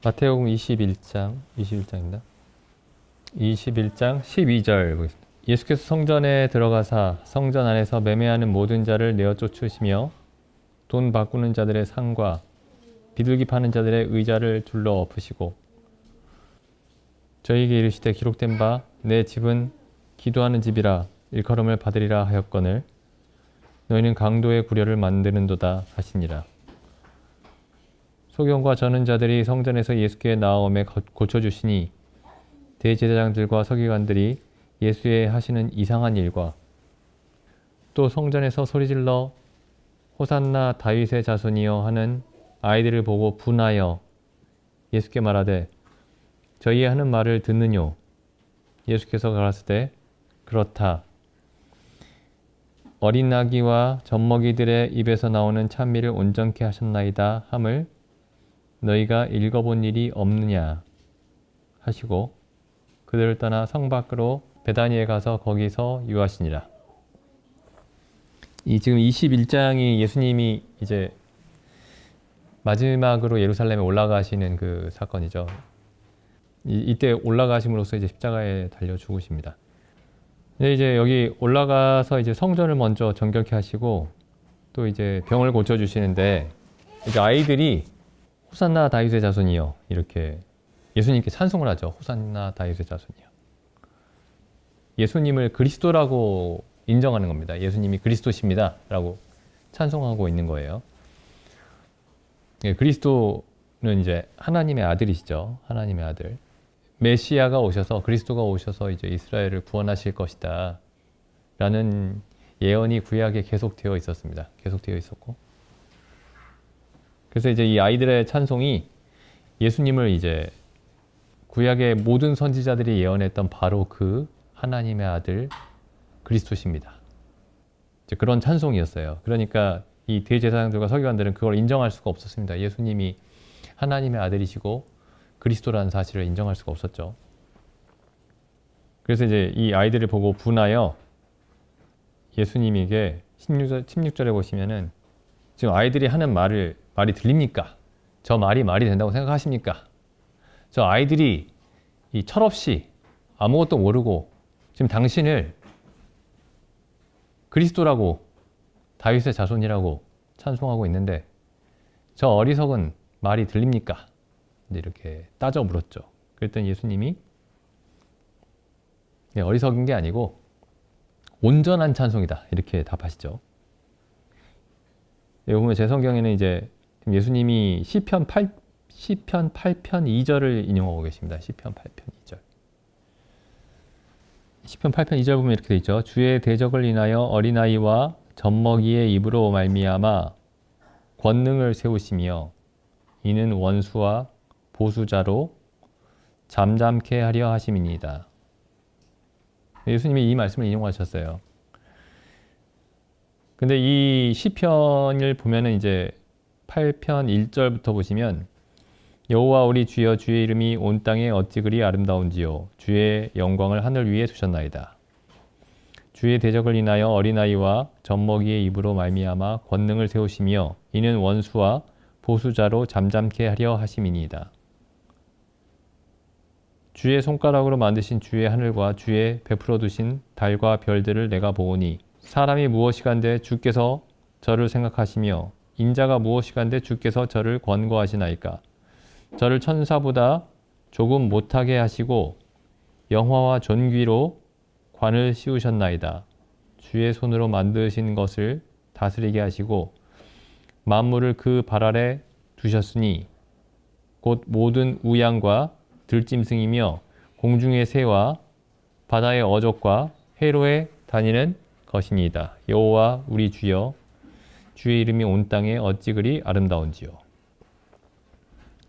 마태복음 21장입니다. 21장 12절 보겠습니다. 예수께서 성전에 들어가사 성전 안에서 매매하는 모든 자를 내어 쫓으시며 돈 바꾸는 자들의 상과 비둘기 파는 자들의 의자를 둘러 엎으시고 저희에게 이르시되 기록된 바 내 집은 기도하는 집이라 일컬음을 받으리라 하였거늘 너희는 강도의 구려를 만드는도다 하시니라. 소경과 저는 자들이 성전에서 예수께 나아오매 고쳐주시니 대제사장들과 서기관들이 예수의 하시는 이상한 일과 또 성전에서 소리질러 호산나 다윗의 자손이여 하는 아이들을 보고 분하여 예수께 말하되 저희의 하는 말을 듣느뇨. 예수께서 가라사대 그렇다. 어린 나귀와 젖먹이들의 입에서 나오는 찬미를 온전케 하셨나이다 함을 너희가 읽어본 일이 없느냐 하시고 그들을 떠나 성 밖으로 베다니에 가서 거기서 유하시니라. 이 지금 21장이 예수님이 이제 마지막으로 예루살렘에 올라가시는 그 사건이죠. 이때 올라가심으로써 이제 십자가에 달려 죽으십니다. 근데 이제 여기 올라가서 이제 성전을 먼저 정결케 하시고 또 이제 병을 고쳐 주시는데 이제 아이들이 호산나 다윗의 자손이여 이렇게 예수님께 찬송을 하죠. 호산나 다윗의 자손이여. 예수님을 그리스도라고 인정하는 겁니다. 예수님이 그리스도십니다 라고 찬송하고 있는 거예요. 그리스도는 이제 하나님의 아들이시죠. 하나님의 아들. 메시아가 오셔서 그리스도가 오셔서 이제 이스라엘을 구원하실 것이다 라는 예언이 구약에 계속되어 있었습니다. 계속되어 있었고 그래서 이제 이 아이들의 찬송이 예수님을 이제 구약의 모든 선지자들이 예언했던 바로 그 하나님의 아들 그리스도십니다. 이제 그런 찬송이었어요. 그러니까 이 대제사장들과 서기관들은 그걸 인정할 수가 없었습니다. 예수님이 하나님의 아들이시고 그리스도라는 사실을 인정할 수가 없었죠. 그래서 이제 이 아이들을 보고 분하여 예수님에게 16절에 보시면은 지금 아이들이 하는 말이 들립니까? 저 말이 된다고 생각하십니까? 저 아이들이 이 철없이 아무것도 모르고 지금 당신을 그리스도라고 다윗의 자손이라고 찬송하고 있는데 저 어리석은 말이 들립니까? 이렇게 따져 물었죠. 그랬더니 예수님이 어리석은 게 아니고 온전한 찬송이다 이렇게 답하시죠. 여기 보면 제 성경에는 이제 예수님이 시편 8편 2절을 인용하고 계십니다. 시편 8편 2절. 시편 8편 2절 보면 이렇게 돼 있죠. 주의 대적을 인하여 어린아이와 젖먹이의 입으로 말미암아 권능을 세우시며 이는 원수와 보수자로 잠잠케 하려 하심이니이다. 예수님이 이 말씀을 인용하셨어요. 근데 이 시편을 보면은 이제 8편 1절부터 보시면 여호와 우리 주여 주의 이름이 온 땅에 어찌 그리 아름다운지요. 주의 영광을 하늘 위에 두셨나이다. 주의 대적을 인하여 어린아이와 젖먹이의 입으로 말미암아 권능을 세우시며 이는 원수와 보수자로 잠잠케 하려 하심이니이다. 주의 손가락으로 만드신 주의 하늘과 주의 베풀어 두신 달과 별들을 내가 보오니 사람이 무엇이간데 주께서 저를 생각하시며 인자가 무엇이간데 주께서 저를 권고하시나이까. 저를 천사보다 조금 못하게 하시고 영화와 존귀로 관을 씌우셨나이다. 주의 손으로 만드신 것을 다스리게 하시고 만물을 그 발 아래 두셨으니 곧 모든 우양과 들짐승이며 공중의 새와 바다의 어족과 해로에 다니는 것이니이다. 여호와 우리 주여 주의 이름이 온 땅에 어찌 그리 아름다운지요.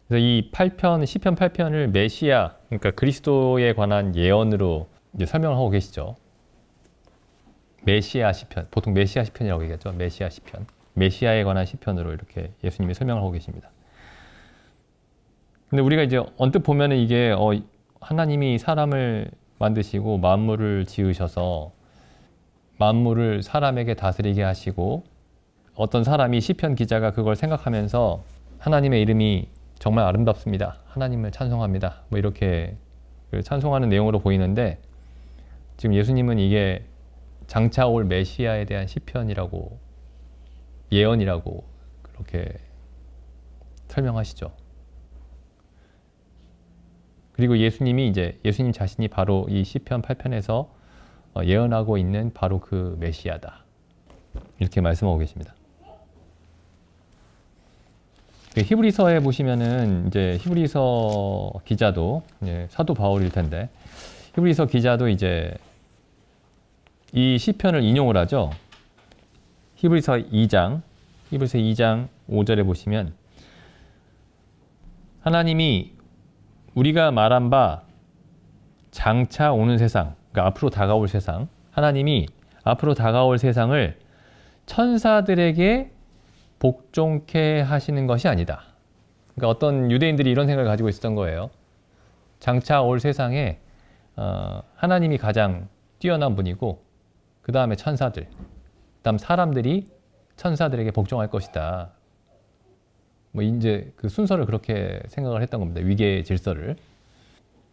그래서 이 8편, 시편 8편을 메시아, 그러니까 그리스도에 관한 예언으로 이제 설명을 하고 계시죠. 메시아 시편, 보통 메시아 시편이라고 얘기하죠. 메시아 시편. 메시아에 관한 시편으로 이렇게 예수님이 설명을 하고 계십니다. 근데 우리가 이제 언뜻 보면은 이게 하나님이 사람을 만드시고 만물을 지으셔서 만물을 사람에게 다스리게 하시고 어떤 사람이 시편 기자가 그걸 생각하면서 하나님의 이름이 정말 아름답습니다. 하나님을 찬송합니다. 뭐 이렇게 찬송하는 내용으로 보이는데 지금 예수님은 이게 장차 올 메시아에 대한 시편이라고 예언이라고 그렇게 설명하시죠. 그리고 예수님 자신이 바로 이 시편 8편에서 예언하고 있는 바로 그 메시아다. 이렇게 말씀하고 계십니다. 히브리서에 보시면은 이제 히브리서 기자도 사도 바울일 텐데 히브리서 기자도 이제 이 시편을 인용을 하죠. 히브리서 2장 5절에 보시면 하나님이 우리가 말한 바 장차 오는 세상, 그러니까 앞으로 다가올 세상, 하나님이 앞으로 다가올 세상을 천사들에게 복종케 하시는 것이 아니다. 그러니까 어떤 유대인들이 이런 생각을 가지고 있었던 거예요. 장차 올 세상에 하나님이 가장 뛰어난 분이고 그 다음에 천사들, 그 다음 사람들이 천사들에게 복종할 것이다. 뭐 이제 그 순서를 그렇게 생각을 했던 겁니다. 위계 질서를.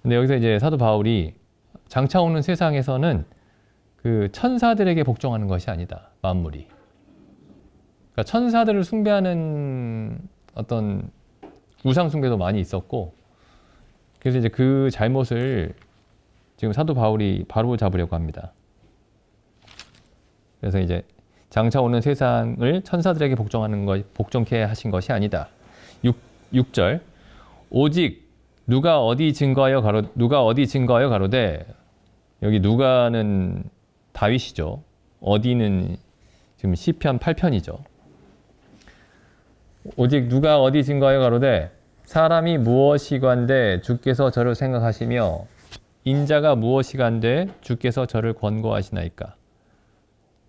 근데 여기서 이제 사도 바울이 장차 오는 세상에서는 그 천사들에게 복종하는 것이 아니다. 만물이. 그러니까 천사들을 숭배하는 어떤 우상 숭배도 많이 있었고, 그래서 이제 그 잘못을 지금 사도 바울이 바로 잡으려고 합니다. 그래서 이제 장차 오는 세상을 천사들에게 복종케 하신 것이 아니다. 6절 오직 누가 어디 증거하여 가로되, 여기 누가는 다윗이죠. 어디는 지금 시편 8편이죠. 오직 누가 어디 증거하여 가로되 사람이 무엇이간데 주께서 저를 생각하시며 인자가 무엇이간데 주께서 저를 권고하시나이까.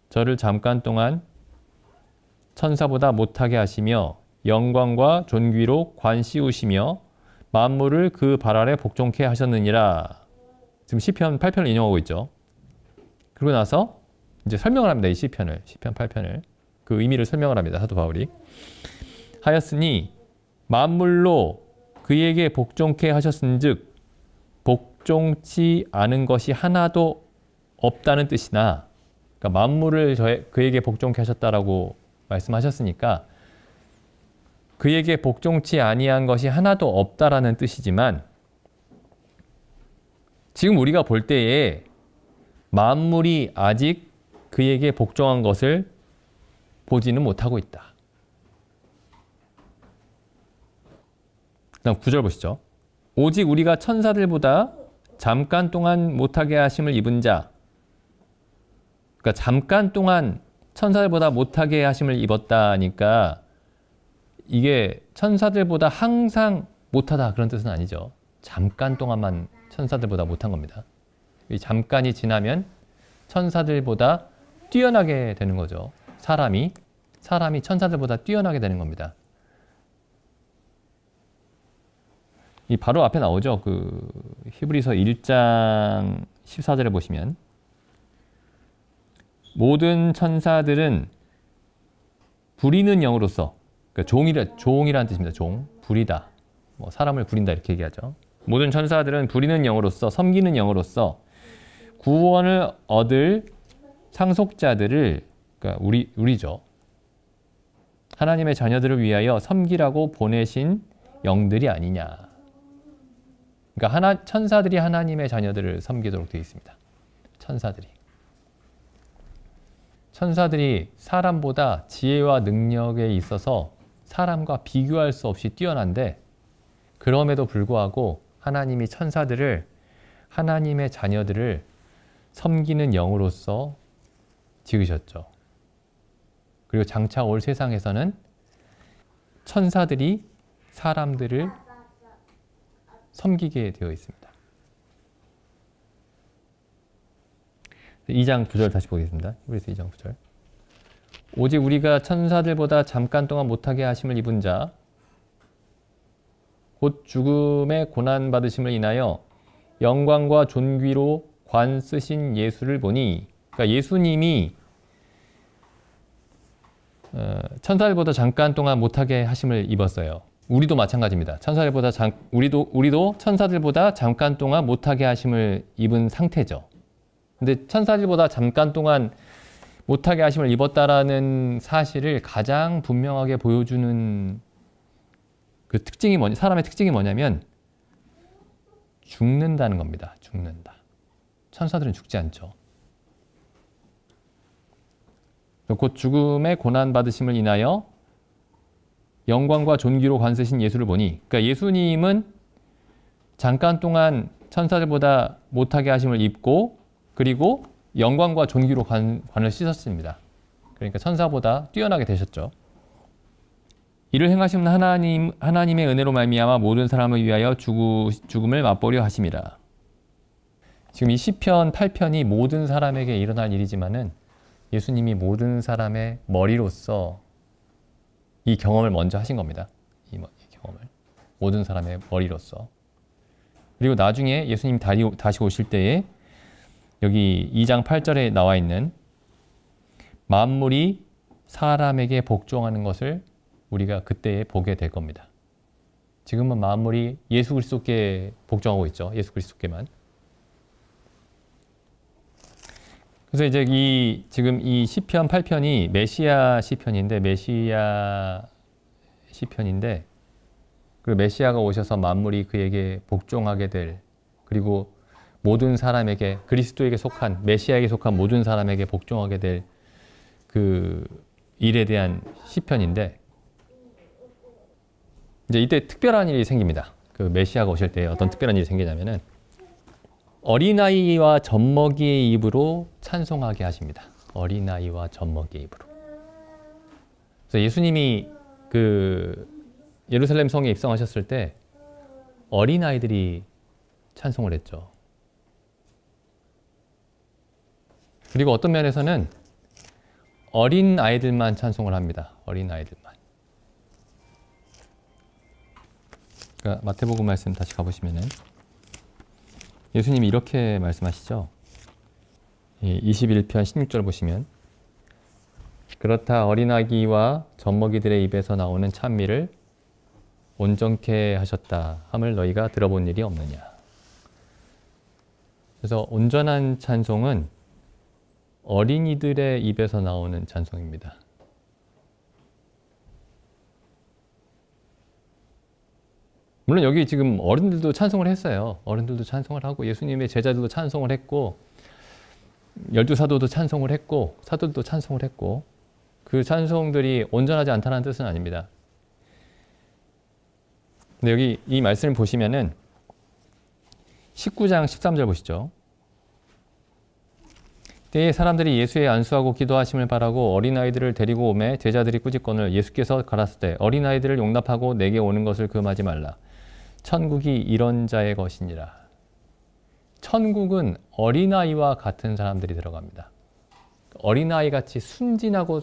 저를 잠깐 동안 천사보다 못하게 하시며 영광과 존귀로 관 씌우시며 만물을 그 발 아래 복종케 하셨느니라. 지금 시편 8편을 인용하고 있죠. 그러고 나서 이제 설명을 합니다. 이 시편 8편을. 그 의미를 설명을 합니다. 사도 바울이. 하였으니 만물로 그에게 복종케 하셨은즉 복종치 않은 것이 하나도 없다는 뜻이나, 그러니까 만물을 그에게 복종케 하셨다라고 말씀하셨으니까 그에게 복종치 아니한 것이 하나도 없다라는 뜻이지만, 지금 우리가 볼 때에 만물이 아직 그에게 복종한 것을 보지는 못하고 있다. 그다음 9절 보시죠. 오직 우리가 천사들보다 잠깐 동안 못하게 하심을 입은 자, 그러니까 잠깐 동안 천사들보다 못하게 하심을 입었다니까 이게 천사들보다 항상 못하다 그런 뜻은 아니죠. 잠깐 동안만 천사들보다 못한 겁니다. 이 잠깐이 지나면 천사들보다 뛰어나게 되는 거죠. 사람이 천사들보다 뛰어나게 되는 겁니다. 이 바로 앞에 나오죠. 그 히브리서 1장 14절에 보시면 모든 천사들은 부리는 영으로서, 그러니까 종이라는 뜻입니다. 부리다. 뭐 사람을 부린다 이렇게 얘기하죠. 모든 천사들은 부리는 영으로서, 섬기는 영으로서 구원을 얻을 상속자들을, 그러니까 우리죠. 하나님의 자녀들을 위하여 섬기라고 보내신 영들이 아니냐. 그러니까 천사들이 하나님의 자녀들을 섬기도록 되어 있습니다. 천사들이 사람보다 지혜와 능력에 있어서 사람과 비교할 수 없이 뛰어난데, 그럼에도 불구하고 하나님이 천사들을, 하나님의 자녀들을 섬기는 영으로서 지으셨죠. 그리고 장차 올 세상에서는 천사들이 사람들을 섬기게 되어 있습니다. 2장 9절 다시 보겠습니다. 히브리서 2장 9절. 오직 우리가 천사들보다 잠깐 동안 못하게 하심을 입은 자, 곧 죽음의 고난 받으심을 인하여 영광과 존귀로 관 쓰신 예수를 보니, 그러니까 예수님이 천사들보다 잠깐 동안 못하게 하심을 입었어요. 우리도 마찬가지입니다. 우리도 천사들보다 잠깐 동안 못하게 하심을 입은 상태죠. 근데 천사들보다 잠깐 동안 못하게 하심을 입었다라는 사실을 가장 분명하게 보여주는 그 사람의 특징이 뭐냐면 죽는다는 겁니다. 죽는다. 천사들은 죽지 않죠. 곧 죽음의 고난받으심을 인하여 영광과 존귀로 관세신 예수를 보니, 그러니까 예수님은 잠깐 동안 천사들보다 못하게 하심을 입고 그리고 영광과 존귀로 관을 씻었습니다. 그러니까 천사보다 뛰어나게 되셨죠. 이를 행하신 하나님의 은혜로 말미암아 모든 사람을 위하여 죽음을 맛보려 하심이라. 지금 이 시편 8편이 모든 사람에게 일어날 일이지만은 예수님이 모든 사람의 머리로서 이 경험을 먼저 하신 겁니다. 이 경험을. 모든 사람의 머리로서. 그리고 나중에 예수님이 다시 오실 때에 여기 2장 8절에 나와 있는 만물이 사람에게 복종하는 것을 우리가 그때에 보게 될 겁니다. 지금은 만물이 예수 그리스도께 복종하고 있죠. 예수 그리스도께만. 그래서 이제 지금 이 시편 8편이 메시아 시편인데 그 메시아가 오셔서 만물이 그에게 복종하게 될, 그리고 모든 사람에게, 그리스도에게 속한, 메시아에게 속한 모든 사람에게 복종하게 될 그 일에 대한 시편인데, 이제 이때 특별한 일이 생깁니다. 그 메시아가 오실 때 어떤 특별한 일이 생기냐면은 어린아이와 젖먹이의 입으로 찬송하게 하십니다. 어린아이와 젖먹이의 입으로. 그래서 예수님이 그 예루살렘 성에 입성하셨을 때 어린아이들이 찬송을 했죠. 그리고 어떤 면에서는 어린 아이들만 찬송을 합니다. 어린 아이들만. 그러니까 마태복음 말씀 다시 가보시면은 예수님이 이렇게 말씀하시죠. 21편 16절 보시면 그렇다 어린아기와 젖먹이들의 입에서 나오는 찬미를 온전케 하셨다 함을 너희가 들어본 일이 없느냐. 그래서 온전한 찬송은 어린이들의 입에서 나오는 찬송입니다. 물론 여기 지금 어른들도 찬송을 했어요. 어른들도 찬송을 하고 예수님의 제자들도 찬송을 했고 12사도도 찬송을 했고 사도들도 찬송을 했고 그 찬송들이 온전하지 않다는 뜻은 아닙니다. 근데 여기 이 말씀을 보시면은 19장 13절 보시죠. 때에 사람들이 예수의 안수하고 기도하심을 바라고 어린아이들을 데리고 오매 제자들이 꾸짖거늘 예수께서 가라사대 어린아이들을 용납하고 내게 오는 것을 금하지 말라. 천국이 이런 자의 것이니라. 천국은 어린아이와 같은 사람들이 들어갑니다. 어린아이같이 순진하고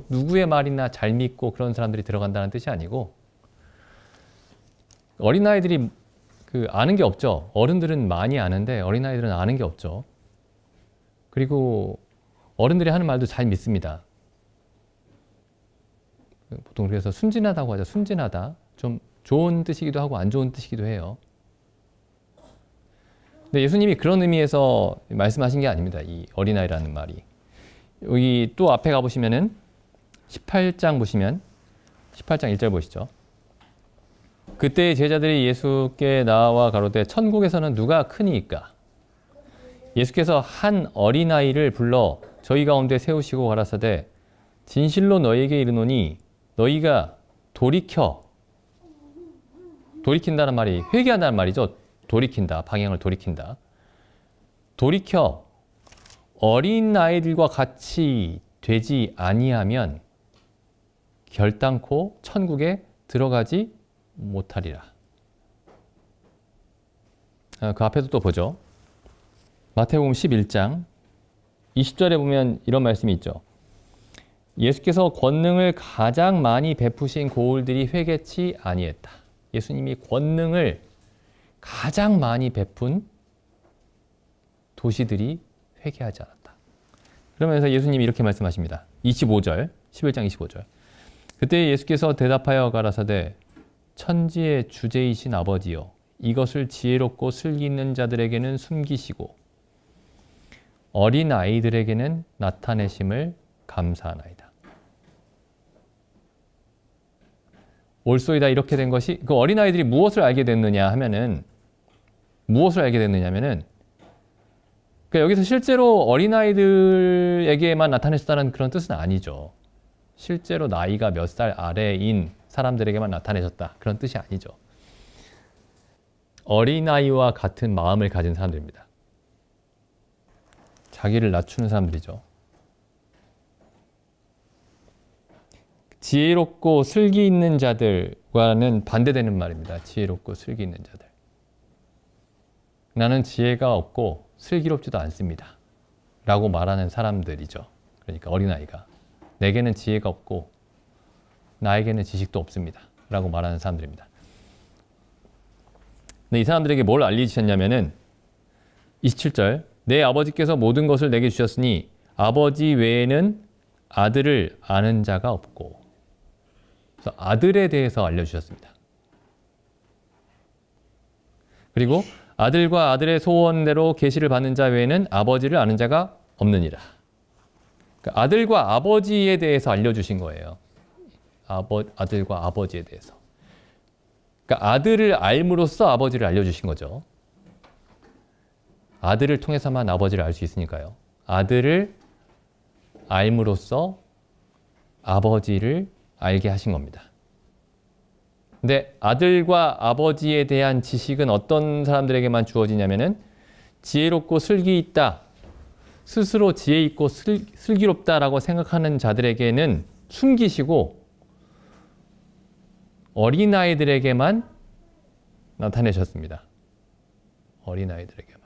누구의 말이나 잘 믿고 그런 사람들이 들어간다는 뜻이 아니고 어린아이들이 아는 게 없죠. 어른들은 많이 아는데 어린아이들은 아는 게 없죠. 그리고 어른들이 하는 말도 잘 믿습니다. 보통 그래서 순진하다고 하죠. 순진하다. 좀 좋은 뜻이기도 하고 안 좋은 뜻이기도 해요. 근데 예수님이 그런 의미에서 말씀하신 게 아닙니다. 이 어린아이라는 말이. 여기 또 앞에 가보시면은 18장 보시면 18장 1절 보시죠. 그때 제자들이 예수께 나와 가로되 천국에서는 누가 크니이까? 예수께서 한 어린아이를 불러 저희 가운데 세우시고 가라사대 진실로 너희에게 이르노니 너희가 돌이킨다는 말이 회개한다는 말이죠. 돌이킨다. 방향을 돌이킨다. 돌이켜 어린아이들과 같이 되지 아니하면 결단코 천국에 들어가지 못하리라. 그 앞에도 또 보죠. 마태복음 11장 20절에 보면 이런 말씀이 있죠. 예수께서 권능을 가장 많이 베푸신 고을들이 회개치 아니했다. 예수님이 권능을 가장 많이 베푼 도시들이 회개하지 않았다. 그러면서 예수님이 이렇게 말씀하십니다. 25절, 11장 25절. 그때 예수께서 대답하여 가라사대 천지의 주제이신 아버지여 이것을 지혜롭고 슬기 있는 자들에게는 숨기시고 어린 아이들에게는 나타내심을 감사하나이다. 올소이다 이렇게 된 것이 그 어린 아이들이 무엇을 알게 됐느냐 하면은 그러니까 여기서 실제로 어린 아이들에게만 나타내셨다는 그런 뜻은 아니죠. 실제로 나이가 몇 살 아래인 사람들에게만 나타내셨다 그런 뜻이 아니죠. 어린아이와 같은 마음을 가진 사람들입니다. 자기를 낮추는 사람들이죠. 지혜롭고 슬기 있는 자들과는 반대되는 말입니다. 지혜롭고 슬기 있는 자들. 나는 지혜가 없고 슬기롭지도 않습니다. 라고 말하는 사람들이죠. 그러니까 어린아이가. 내게는 지혜가 없고 나에게는 지식도 없습니다. 라고 말하는 사람들입니다. 근데 이 사람들에게 뭘 알려주셨냐면은 27절 내 아버지께서 모든 것을 내게 주셨으니 아버지 외에는 아들을 아는 자가 없고 그래서 아들에 대해서 알려주셨습니다. 그리고 아들과 아들의 소원대로 계시를 받는 자 외에는 아버지를 아는 자가 없느니라. 그러니까 아들과 아버지에 대해서 알려주신 거예요. 아들과 아버지에 대해서. 그러니까 아들을 알므로써 아버지를 알려주신 거죠. 아들을 통해서만 아버지를 알 수 있으니까요. 아들을 알므로써 아버지를 알게 하신 겁니다. 근데 아들과 아버지에 대한 지식은 어떤 사람들에게만 주어지냐면은 지혜롭고 슬기 있다, 스스로 지혜 있고 슬기롭다라고 생각하는 자들에게는 숨기시고 어린아이들에게만 나타내셨습니다. 어린아이들에게만.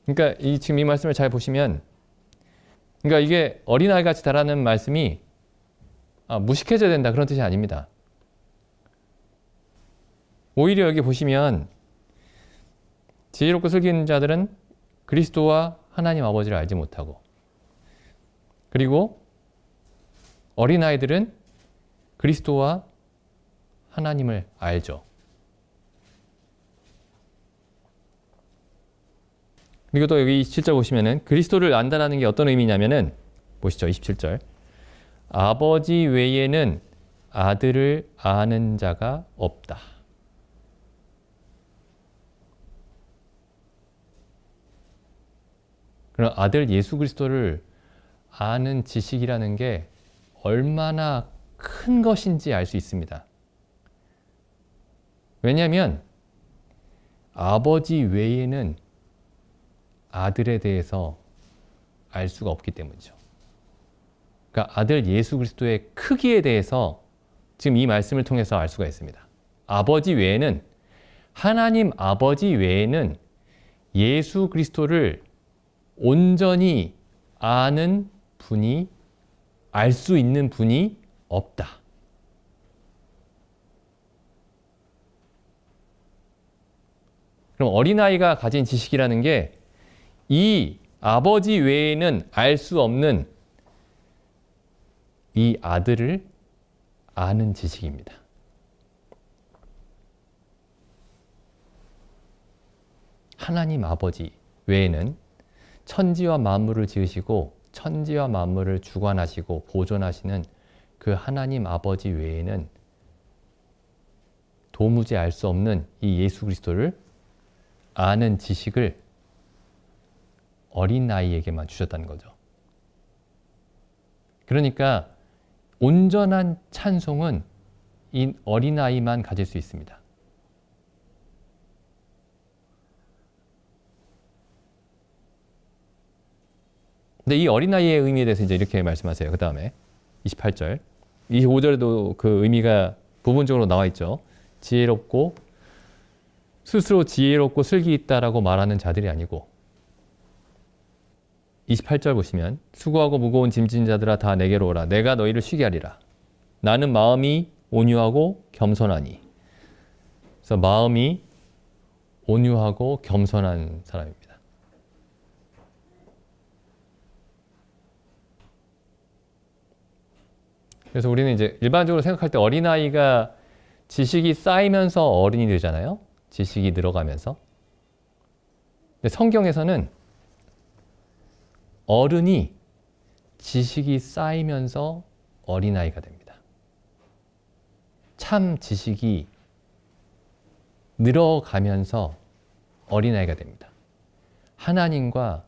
그러니까 지금 이 말씀을 잘 보시면 그러니까 이게 어린아이 같이 다라는 말씀이 무식해져야 된다 그런 뜻이 아닙니다. 오히려 여기 보시면 지혜롭고 슬기 있는 자들은 그리스도와 하나님 아버지를 알지 못하고 그리고 어린아이들은 그리스도와 하나님을 알죠. 그리고 또 여기 27절 보시면은 그리스도를 안다라는 게 어떤 의미냐면은 보시죠. 27절. 아버지 외에는 아들을 아는 자가 없다. 그럼 아들 예수 그리스도를 아는 지식이라는 게 얼마나 큰 것인지 알 수 있습니다. 왜냐하면 아버지 외에는 아들에 대해서 알 수가 없기 때문이죠. 그러니까 아들 예수 그리스도의 크기에 대해서 지금 이 말씀을 통해서 알 수가 있습니다. 아버지 외에는 하나님 아버지 외에는 예수 그리스도를 온전히 아는 분이 알 수 있는 분이 없다. 그럼 어린아이가 가진 지식이라는 게 이 아버지 외에는 알 수 없는 이 아들을 아는 지식입니다. 하나님 아버지 외에는 천지와 만물을 지으시고 천지와 만물을 주관하시고 보존하시는 그 하나님 아버지 외에는 도무지 알 수 없는 이 예수 그리스도를 아는 지식을 어린아이에게만 주셨다는 거죠. 그러니까 온전한 찬송은 이 어린아이만 가질 수 있습니다. 근데 이 어린아이의 의미에 대해서 이제 이렇게 말씀하세요. 그 다음에 28절. 25절에도 그 의미가 부분적으로 나와 있죠. 지혜롭고 스스로 지혜롭고 슬기 있다라고 말하는 자들이 아니고 28절 보시면 수고하고 무거운 짐진 자들아 다 내게로 오라. 내가 너희를 쉬게 하리라. 나는 마음이 온유하고 겸손하니. 그래서 마음이 온유하고 겸손한 사람입니다. 그래서 우리는 이제 일반적으로 생각할 때 어린아이가 지식이 쌓이면서 어른이 되잖아요. 지식이 늘어가면서. 근데 성경에서는 어른이 지식이 쌓이면서 어린아이가 됩니다. 참 지식이 늘어가면서 어린아이가 됩니다. 하나님과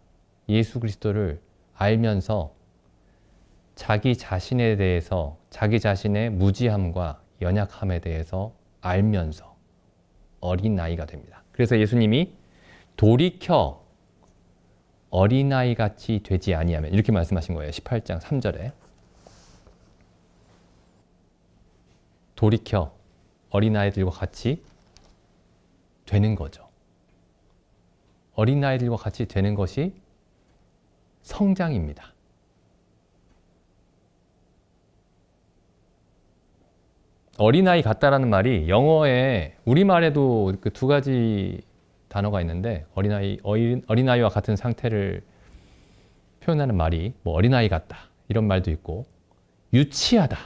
예수 그리스도를 알면서 자기 자신에 대해서, 자기 자신의 무지함과 연약함에 대해서 알면서 어린아이가 됩니다. 그래서 예수님이 돌이켜 어린아이 같이 되지 아니하면, 이렇게 말씀하신 거예요. 18장 3절에. 돌이켜 어린아이들과 같이 되는 거죠. 어린아이들과 같이 되는 것이 성장입니다. 어린아이 같다라는 말이 영어에, 우리말에도 그 두 가지 단어가 있는데, 어린아이와 같은 상태를 표현하는 말이 뭐 어린아이 같다 이런 말도 있고, 유치하다,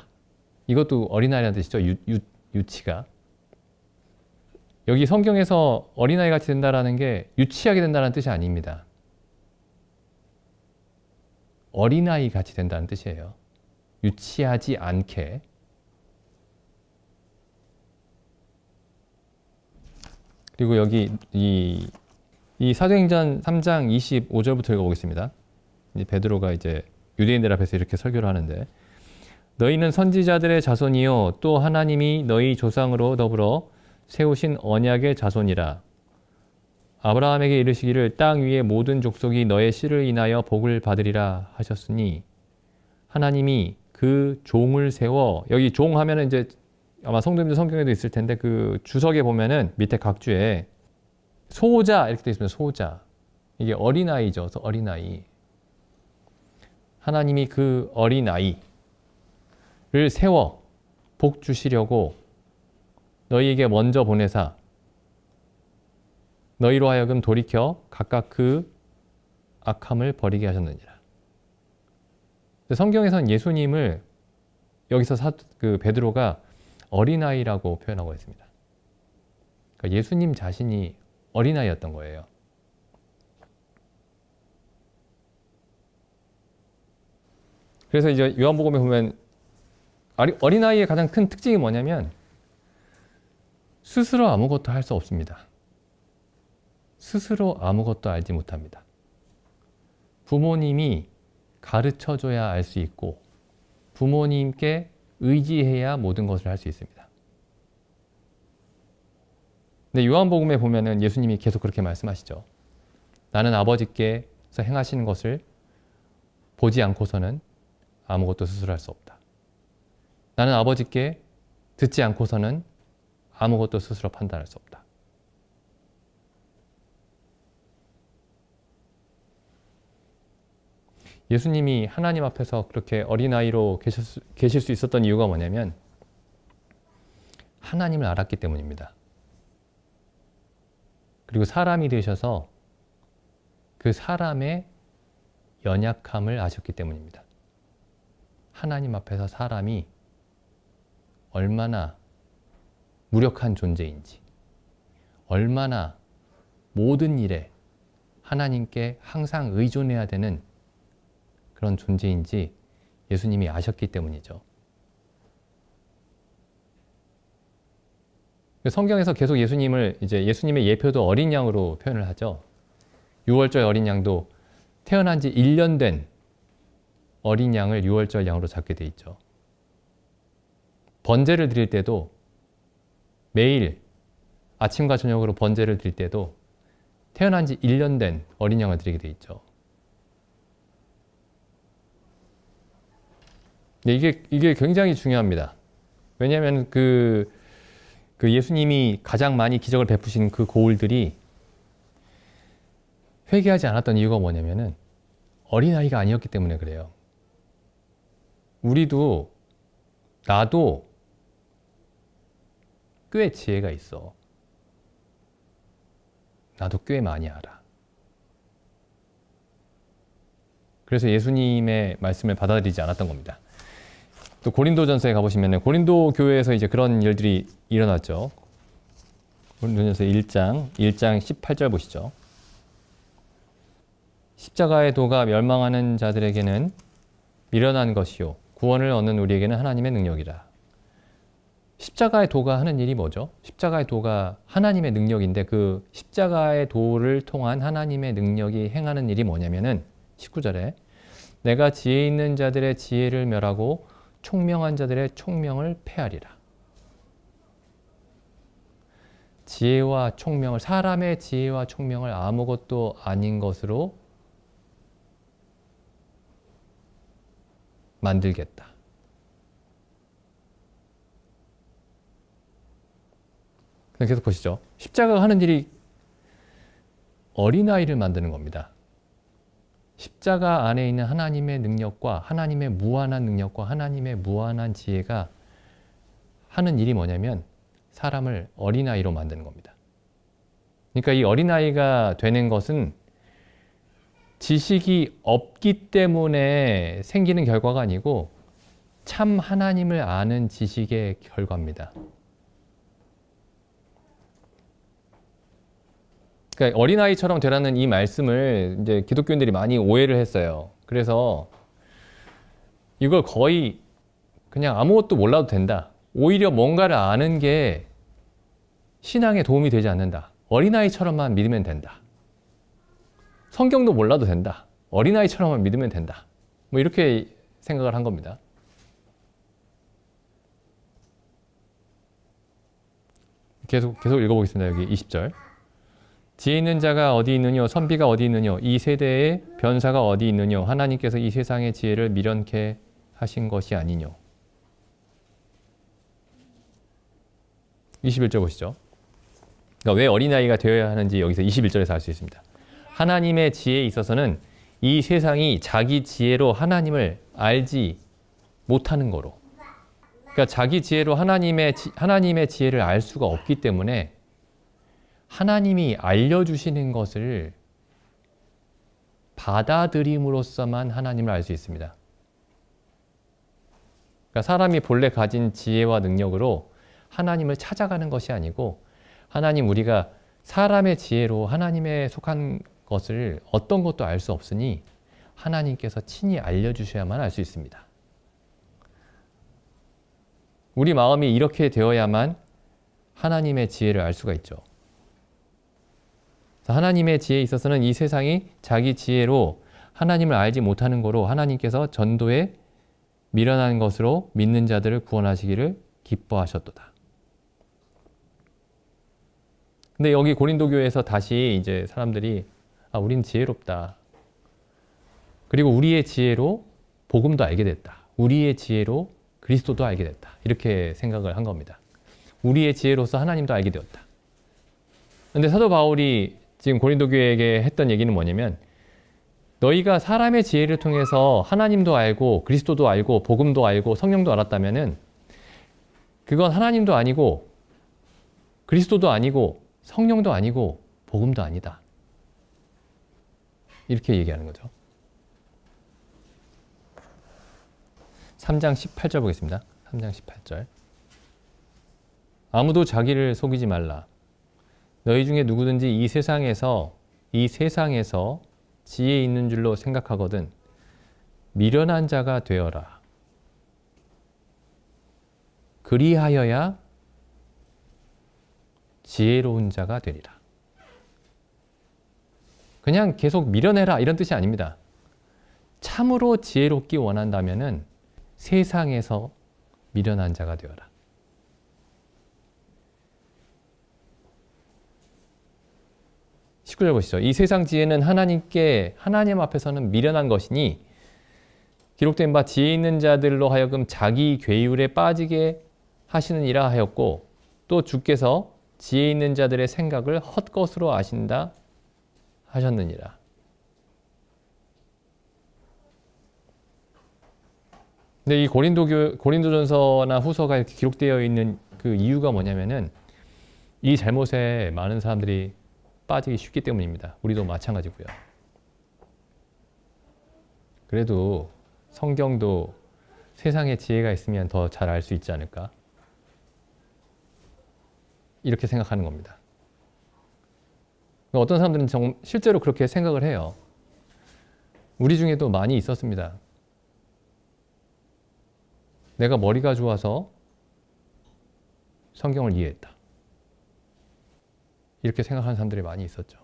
이것도 어린아이라는 뜻이죠. 유치가. 여기 성경에서 어린아이 같이 된다라는 게 유치하게 된다는 뜻이 아닙니다. 어린아이 같이 된다는 뜻이에요. 유치하지 않게. 그리고 여기 이 사도행전 3장 25절부터 읽어보겠습니다. 베드로가 이제 유대인들 앞에서 이렇게 설교를 하는데, 너희는 선지자들의 자손이요 또 하나님이 너희 조상으로 더불어 세우신 언약의 자손이라. 아브라함에게 이르시기를 땅 위의 모든 족속이 너의 씨를 인하여 복을 받으리라 하셨으니, 하나님이 그 종을 세워, 여기 종 하면은 이제 아마 성도님들 성경에도 있을 텐데, 그 주석에 보면은 밑에 각주에 소자 이렇게 되어 있습니다. 소자. 이게 어린아이죠. 그래서 어린아이. 하나님이 그 어린아이를 세워 복 주시려고 너희에게 먼저 보내사 너희로 하여금 돌이켜 각각 그 악함을 버리게 하셨느니라. 성경에서는 예수님을 여기서 베드로가 어린아이라고 표현하고 있습니다. 그러니까 예수님 자신이 어린아이였던 거예요. 그래서 이제 요한복음에 보면 어린아이의 가장 큰 특징이 뭐냐면 스스로 아무것도 할 수 없습니다. 스스로 아무것도 알지 못합니다. 부모님이 가르쳐줘야 알 수 있고 부모님께 의지해야 모든 것을 할 수 있습니다. 근데 요한복음에 보면은 예수님이 계속 그렇게 말씀하시죠. 나는 아버지께서 행하시는 것을 보지 않고서는 아무것도 스스로 할 수 없다. 나는 아버지께 듣지 않고서는 아무것도 스스로 판단할 수 없다. 예수님이 하나님 앞에서 그렇게 어린아이로 계실 수 있었던 이유가 뭐냐면 하나님을 알았기 때문입니다. 그리고 사람이 되셔서 그 사람의 연약함을 아셨기 때문입니다. 하나님 앞에서 사람이 얼마나 무력한 존재인지, 얼마나 모든 일에 하나님께 항상 의존해야 되는 그런 존재인지 예수님이 아셨기 때문이죠. 성경에서 계속 예수님을, 이제 예수님의 예표도 어린 양으로 표현을 하죠. 유월절 어린 양도 태어난 지 1년 된 어린 양을 유월절 양으로 잡게 돼 있죠. 번제를 드릴 때도 매일 아침과 저녁으로 번제를 드릴 때도 태어난 지 1년 된 어린 양을 드리게 돼 있죠. 이게 굉장히 중요합니다. 왜냐하면 그 예수님이 가장 많이 기적을 베푸신 그 고울들이 회개하지 않았던 이유가 뭐냐면은 어린아이가 아니었기 때문에 그래요. 나도 꽤 지혜가 있어. 나도 꽤 많이 알아. 그래서 예수님의 말씀을 받아들이지 않았던 겁니다. 또 고린도전서에 가보시면 고린도 교회에서 이제 그런 일들이 일어났죠. 고린도전서 1장 18절 보시죠. 십자가의 도가 멸망하는 자들에게는 미련한 것이요 구원을 얻는 우리에게는 하나님의 능력이라. 십자가의 도가 하는 일이 뭐죠? 십자가의 도가 하나님의 능력인데 그 십자가의 도를 통한 하나님의 능력이 행하는 일이 뭐냐면은 19절에 내가 지혜 있는 자들의 지혜를 멸하고 총명한 자들의 총명을 패하리라. 지혜와 총명을, 사람의 지혜와 총명을 아무것도 아닌 것으로 만들겠다. 계속 보시죠. 십자가가 하는 일이 어린아이를 만드는 겁니다. 십자가 안에 있는 하나님의 능력과 하나님의 무한한 능력과 하나님의 무한한 지혜가 하는 일이 뭐냐면 사람을 어린아이로 만드는 겁니다. 그러니까 이 어린아이가 되는 것은 지식이 없기 때문에 생기는 결과가 아니고 참 하나님을 아는 지식의 결과입니다. 그러니까 어린아이처럼 되라는 이 말씀을 이제 기독교인들이 많이 오해를 했어요. 그래서 이걸 거의 그냥 아무것도 몰라도 된다. 오히려 뭔가를 아는 게 신앙에 도움이 되지 않는다. 어린아이처럼만 믿으면 된다. 성경도 몰라도 된다. 어린아이처럼만 믿으면 된다. 뭐 이렇게 생각을 한 겁니다. 계속 읽어보겠습니다. 여기 20절. 지혜 있는 자가 어디 있느뇨? 선비가 어디 있느뇨? 이 세대의 변사가 어디 있느뇨? 하나님께서 이 세상의 지혜를 미련케 하신 것이 아니뇨? 21절 보시죠. 그러니까 왜 어린아이가 되어야 하는지 여기서 21절에서 알 수 있습니다. 하나님의 지혜에 있어서는 이 세상이 자기 지혜로 하나님을 알지 못하는 거로. 그러니까 자기 지혜로 하나님의 지혜를 알 수가 없기 때문에 하나님이 알려주시는 것을 받아들임으로써만 하나님을 알 수 있습니다. 그러니까 사람이 본래 가진 지혜와 능력으로 하나님을 찾아가는 것이 아니고 하나님 우리가 사람의 지혜로 하나님에 속한 것을 어떤 것도 알 수 없으니 하나님께서 친히 알려주셔야만 알 수 있습니다. 우리 마음이 이렇게 되어야만 하나님의 지혜를 알 수가 있죠. 하나님의 지혜에 있어서는 이 세상이 자기 지혜로 하나님을 알지 못하는 거로 하나님께서 전도에 미련한 것으로 믿는 자들을 구원하시기를 기뻐하셨도다. 근데 여기 고린도 교회에서 다시 이제 사람들이 우린 지혜롭다. 그리고 우리의 지혜로 복음도 알게 됐다. 우리의 지혜로 그리스도도 알게 됐다. 이렇게 생각을 한 겁니다. 우리의 지혜로서 하나님도 알게 되었다. 근데 사도 바울이 지금 고린도 교회에게 했던 얘기는 뭐냐면 너희가 사람의 지혜를 통해서 하나님도 알고 그리스도도 알고 복음도 알고 성령도 알았다면은 그건 하나님도 아니고 그리스도도 아니고 성령도 아니고 복음도 아니다. 이렇게 얘기하는 거죠. 3장 18절 보겠습니다. 3장 18절. 아무도 자기를 속이지 말라. 너희 중에 누구든지 이 세상에서 지혜 있는 줄로 생각하거든 미련한 자가 되어라. 그리하여야 지혜로운 자가 되리라. 그냥 계속 미련해라 이런 뜻이 아닙니다. 참으로 지혜롭기 원한다면은 세상에서 미련한 자가 되어라. 19절 보시죠. 이 세상 지혜는 하나님 앞에서는 미련한 것이니 기록된 바 지혜 있는 자들로 하여금 자기 괴율에 빠지게 하시느니라 하였고 또 주께서 지혜 있는 자들의 생각을 헛것으로 아신다 하셨느니라. 근데 이 고린도전서나 후서가 이렇게 기록되어 있는 그 이유가 뭐냐면은 이 잘못에 많은 사람들이 빠지기 쉽기 때문입니다. 우리도 마찬가지고요. 그래도 성경도 세상에 지혜가 있으면 더 잘 알 수 있지 않을까? 이렇게 생각하는 겁니다. 어떤 사람들은 실제로 그렇게 생각을 해요. 우리 중에도 많이 있었습니다. 내가 머리가 좋아서 성경을 이해했다. 이렇게 생각하는 사람들이 많이 있었죠.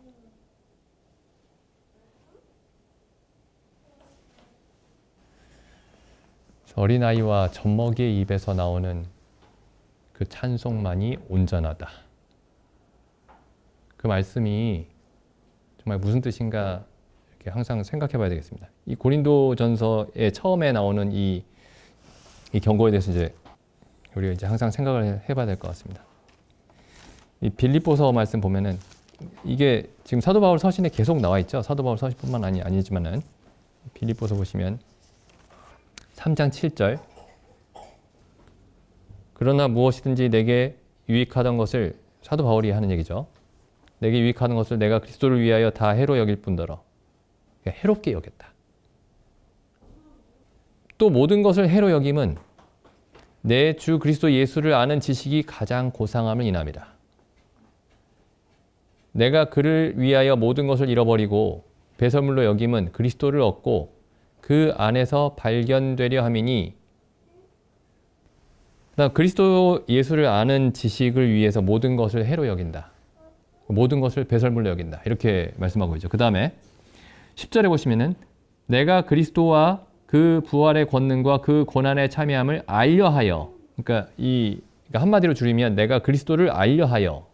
어린아이와 젖먹이의 입에서 나오는 그 찬송만이 온전하다. 그 말씀이 정말 무슨 뜻인가 이렇게 항상 생각해 봐야 되겠습니다. 이 고린도전서의 처음에 나오는 이 경고에 대해서 우리가 이제 항상 생각을 해봐야 될 것 같습니다. 이 빌립보서 말씀 보면은 이게 지금 사도 바울 서신에 계속 나와 있죠. 사도 바울 서신뿐만 아니지만은 빌립보서 보시면 3장 7절 그러나 무엇이든지 내게 유익하던 것을 사도 바울이 하는 얘기죠. 내게 유익하는 것을 내가 그리스도를 위하여 다 해로 여길 뿐더러 해롭게 여겼다. 또 모든 것을 해로 여김은 내 주 그리스도 예수를 아는 지식이 가장 고상함을 인함이다. 내가 그를 위하여 모든 것을 잃어버리고 배설물로 여김은 그리스도를 얻고 그 안에서 발견되려 함이니 그리스도 예수를 아는 지식을 위해서 모든 것을 해로 여긴다. 모든 것을 배설물로 여긴다. 이렇게 말씀하고 있죠. 그 다음에 10절에 보시면은 내가 그리스도와 그 부활의 권능과 그 고난의 참여함을 알려하여 그러니까 한마디로 줄이면 내가 그리스도를 알려하여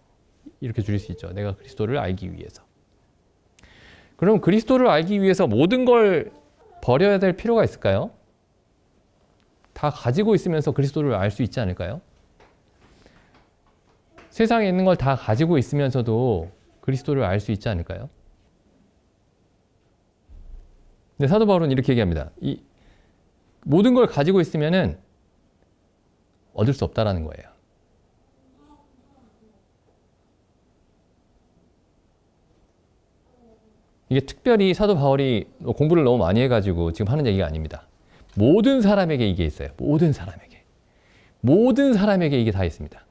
이렇게 줄일 수 있죠. 내가 그리스도를 알기 위해서. 그럼 그리스도를 알기 위해서 모든 걸 버려야 될 필요가 있을까요? 다 가지고 있으면서 그리스도를 알 수 있지 않을까요? 세상에 있는 걸 다 가지고 있으면서도 그리스도를 알 수 있지 않을까요? 근데 사도 바울은 이렇게 얘기합니다. 이 모든 걸 가지고 있으면은 얻을 수 없다라는 거예요. 이게 특별히 사도 바울이 공부를 너무 많이 해가지고 지금 하는 얘기가 아닙니다. 모든 사람에게 이게 있어요. 모든 사람에게. 모든 사람에게 이게 다 있습니다.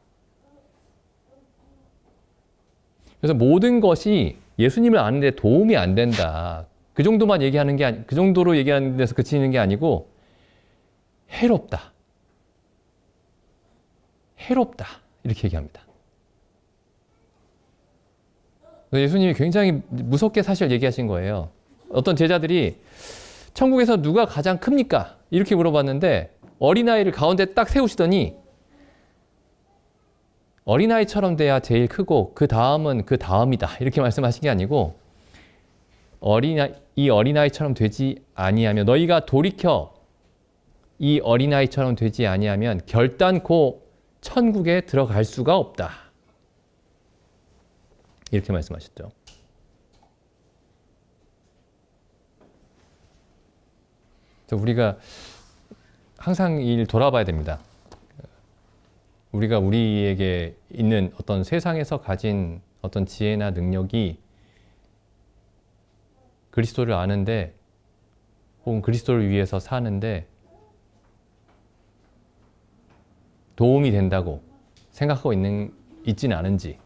그래서 모든 것이 예수님을 아는 데 도움이 안 된다. 그 정도만 얘기하는 게 그 정도로 얘기하는 데서 그치는 게 아니고 해롭다. 해롭다. 이렇게 얘기합니다. 예수님이 굉장히 무섭게 사실 얘기하신 거예요. 어떤 제자들이 천국에서 누가 가장 큽니까? 이렇게 물어봤는데 어린아이를 가운데 딱 세우시더니 어린아이처럼 돼야 제일 크고 그 다음은 그 다음이다. 이렇게 말씀하신 게 아니고 이 어린아이처럼 되지 아니하면 너희가 돌이켜 이 어린아이처럼 되지 아니하면 결단코 천국에 들어갈 수가 없다. 이렇게 말씀하셨죠. 우리가 항상 이 일 돌아봐야 됩니다. 우리가 우리에게 있는 어떤 세상에서 가진 어떤 지혜나 능력이 그리스도를 아는데 혹은 그리스도를 위해서 사는데 도움이 된다고 생각하고 있지는 않은지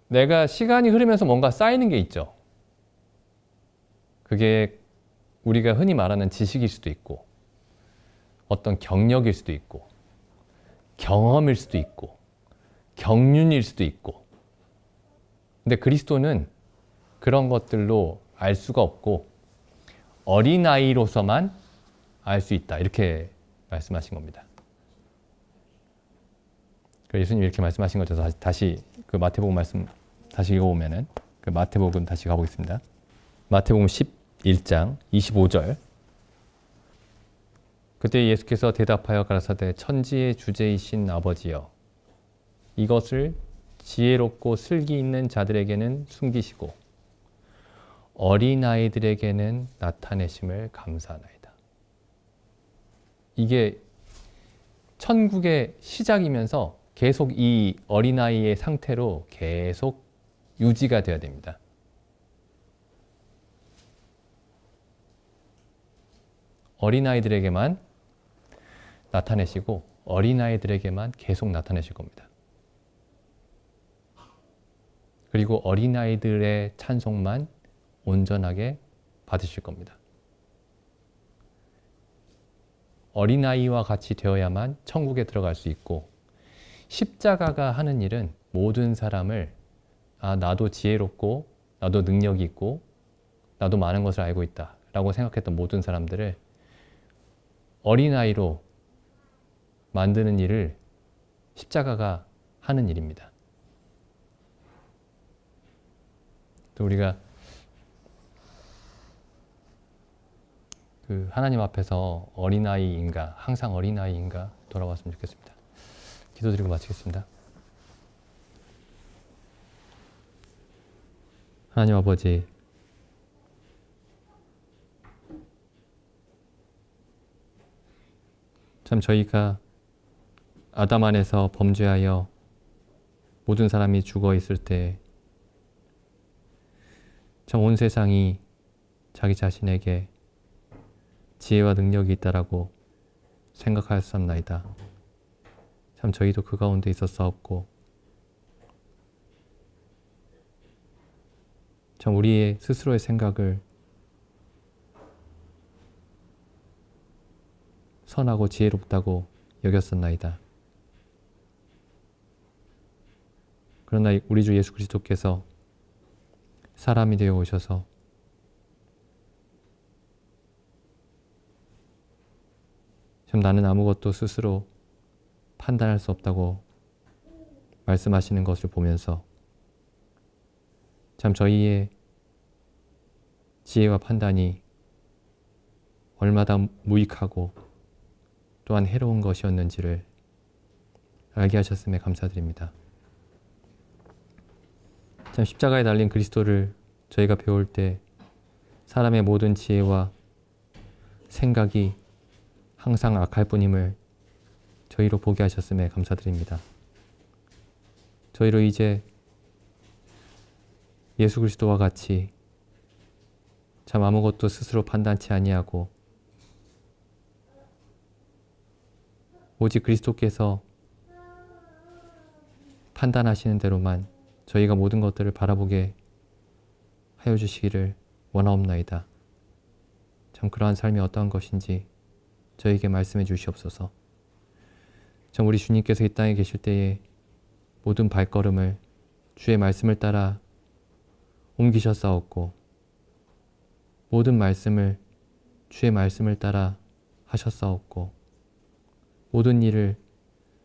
내가 시간이 흐르면서 뭔가 쌓이는 게 있죠. 그게 우리가 흔히 말하는 지식일 수도 있고 어떤 경력일 수도 있고 경험일 수도 있고 경륜일 수도 있고 근데 그리스도는 그런 것들로 알 수가 없고 어린아이로서만 알 수 있다. 이렇게 말씀하신 겁니다. 예수님이 이렇게 말씀하신 거죠. 다시 그 마태복음 말씀 다시 읽어보면은 그 마태복음 다시 가보겠습니다. 마태복음 11장 25절 그때 예수께서 대답하여 가라사대 천지의 주제이신 아버지여 이것을 지혜롭고 슬기 있는 자들에게는 숨기시고 어린아이들에게는 나타내심을 감사하나이다. 이게 천국의 시작이면서 계속 이 어린아이의 상태로 계속 유지가 되어야 됩니다. 어린아이들에게만 나타내시고 어린아이들에게만 계속 나타내실 겁니다. 그리고 어린아이들의 찬송만 온전하게 받으실 겁니다. 어린아이와 같이 되어야만 천국에 들어갈 수 있고, 십자가가 하는 일은 모든 사람을 나도 지혜롭고 나도 능력이 있고 나도 많은 것을 알고 있다 라고 생각했던 모든 사람들을 어린아이로 만드는 일을 십자가가 하는 일입니다. 또 우리가 하나님 앞에서 어린아이인가, 항상 어린아이인가 돌아봤으면 좋겠습니다. 기도드리고 마치겠습니다. 하나님 아버지, 참 저희가 아담 안에서 범죄하여 모든 사람이 죽어 있을 때 참 온 세상이 자기 자신에게 지혜와 능력이 있다라고 생각하였사옵나이다. 참 저희도 그 가운데 있었사옵고, 참 우리의 스스로의 생각을 선하고 지혜롭다고 여겼었나이다. 그러나 우리 주 예수 그리스도께서 사람이 되어 오셔서 참 나는 아무것도 스스로 판단할 수 없다고 말씀하시는 것을 보면서 참 저희의 지혜와 판단이 얼마나 무익하고 또한 해로운 것이었는지를 알게 하셨음에 감사드립니다. 참 십자가에 달린 그리스도를 저희가 배울 때 사람의 모든 지혜와 생각이 항상 악할 뿐임을 저희로 보게 하셨음에 감사드립니다. 저희로 이제 예수 그리스도와 같이 참 아무것도 스스로 판단치 아니하고 오직 그리스도께서 판단하시는 대로만 저희가 모든 것들을 바라보게 하여 주시기를 원하옵나이다. 참 그러한 삶이 어떠한 것인지 저에게 말씀해 주시옵소서. 참 우리 주님께서 이 땅에 계실 때에 모든 발걸음을 주의 말씀을 따라 옮기셨사옵고 모든 말씀을 주의 말씀을 따라 하셨사옵고 모든 일을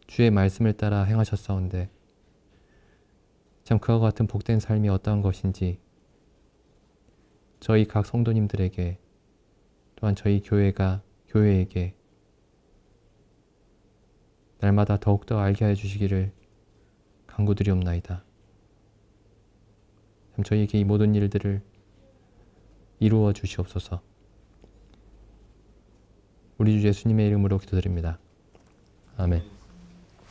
주의 말씀을 따라 행하셨사온데 참 그와 같은 복된 삶이 어떠한 것인지 저희 각 성도님들에게 또한 저희 교회에게 날마다 더욱더 알게 해 주시기를 간구드리옵나이다. 참 저희에게 이 모든 일들을 이루어 주시옵소서. 우리 주 예수님의 이름으로 기도드립니다. 아멘.